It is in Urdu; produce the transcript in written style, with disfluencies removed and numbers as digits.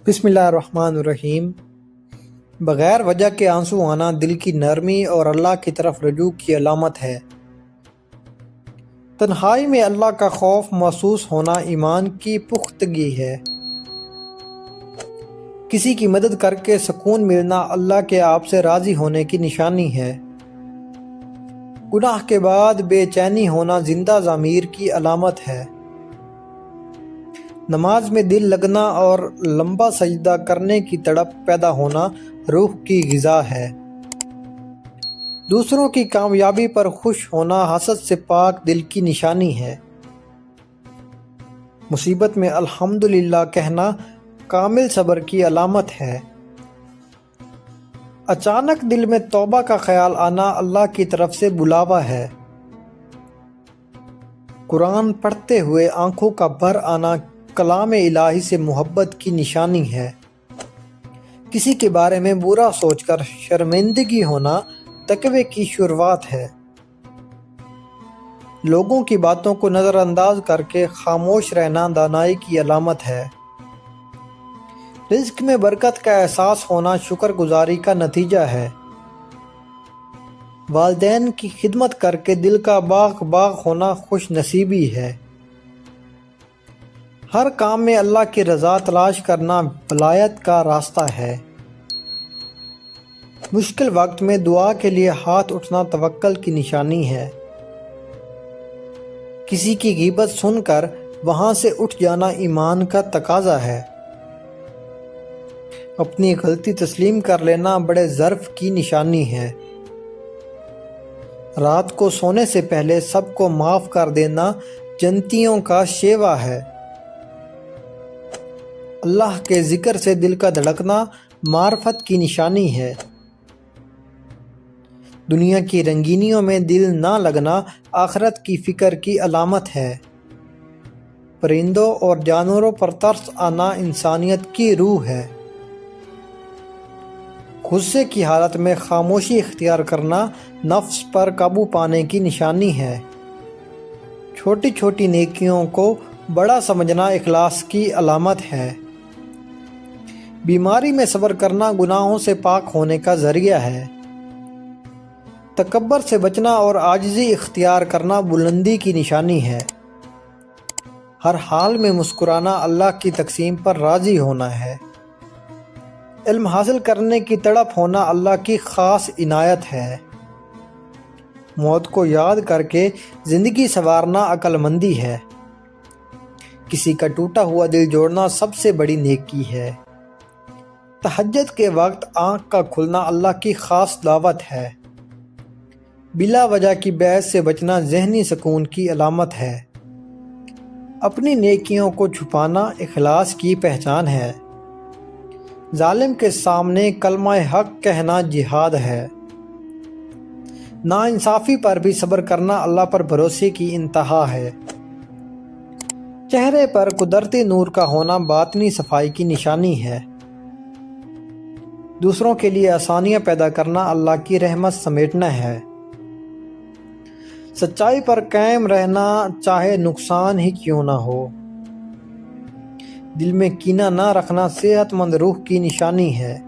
بسم اللہ الرحمن الرحیم۔ بغیر وجہ کے آنسو آنا دل کی نرمی اور اللہ کی طرف رجوع کی علامت ہے۔ تنہائی میں اللہ کا خوف محسوس ہونا ایمان کی پختگی ہے۔ کسی کی مدد کر کے سکون ملنا اللہ کے آپ سے راضی ہونے کی نشانی ہے۔ گناہ کے بعد بے چینی ہونا زندہ ضمیر کی علامت ہے۔ نماز میں دل لگنا اور لمبا سجدہ کرنے کی تڑپ پیدا ہونا روح کی غذا ہے۔ دوسروں کی کامیابی پر خوش ہونا حسد سے پاک دل کی نشانی ہے۔ مصیبت میں الحمدللہ کہنا کامل صبر کی علامت ہے۔ اچانک دل میں توبہ کا خیال آنا اللہ کی طرف سے بلاوا ہے۔ قرآن پڑھتے ہوئے آنکھوں کا بھر آنا کلام الہی سے محبت کی نشانی ہے۔ کسی کے بارے میں برا سوچ کر شرمندگی ہونا تقوی کی شروعات ہے۔ لوگوں کی باتوں کو نظر انداز کر کے خاموش رہنا دانائی کی علامت ہے۔ رزق میں برکت کا احساس ہونا شکر گزاری کا نتیجہ ہے۔ والدین کی خدمت کر کے دل کا باغ ہونا خوش نصیبی ہے۔ ہر کام میں اللہ کی رضا تلاش کرنا ولایت کا راستہ ہے۔ مشکل وقت میں دعا کے لیے ہاتھ اٹھنا توکل کی نشانی ہے۔ کسی کی غیبت سن کر وہاں سے اٹھ جانا ایمان کا تقاضا ہے۔ اپنی غلطی تسلیم کر لینا بڑے ظرف کی نشانی ہے۔ رات کو سونے سے پہلے سب کو معاف کر دینا جنتیوں کا شیوا ہے۔ اللہ کے ذکر سے دل کا دھڑکنا معرفت کی نشانی ہے۔ دنیا کی رنگینیوں میں دل نہ لگنا آخرت کی فکر کی علامت ہے۔ پرندوں اور جانوروں پر ترس آنا انسانیت کی روح ہے۔ غصے کی حالت میں خاموشی اختیار کرنا نفس پر قابو پانے کی نشانی ہے۔ چھوٹی چھوٹی نیکیوں کو بڑا سمجھنا اخلاص کی علامت ہے۔ بیماری میں صبر کرنا گناہوں سے پاک ہونے کا ذریعہ ہے۔ تکبر سے بچنا اور عاجزی اختیار کرنا بلندی کی نشانی ہے۔ ہر حال میں مسکرانا اللہ کی تقسیم پر راضی ہونا ہے۔ علم حاصل کرنے کی تڑپ ہونا اللہ کی خاص عنایت ہے۔ موت کو یاد کر کے زندگی سنوارنا عقل مندی ہے۔ کسی کا ٹوٹا ہوا دل جوڑنا سب سے بڑی نیکی ہے۔ تہجد کے وقت آنکھ کا کھلنا اللہ کی خاص دعوت ہے۔ بلا وجہ کی بحث سے بچنا ذہنی سکون کی علامت ہے۔ اپنی نیکیوں کو چھپانا اخلاص کی پہچان ہے۔ ظالم کے سامنے کلمہ حق کہنا جہاد ہے۔ ناانصافی پر بھی صبر کرنا اللہ پر بھروسے کی انتہا ہے۔ چہرے پر قدرتی نور کا ہونا باطنی صفائی کی نشانی ہے۔ دوسروں کے لیے آسانیاں پیدا کرنا اللہ کی رحمت سمیٹنا ہے۔ سچائی پر قائم رہنا چاہے نقصان ہی کیوں نہ ہو۔ دل میں کینہ نہ رکھنا صحت مند روح کی نشانی ہے۔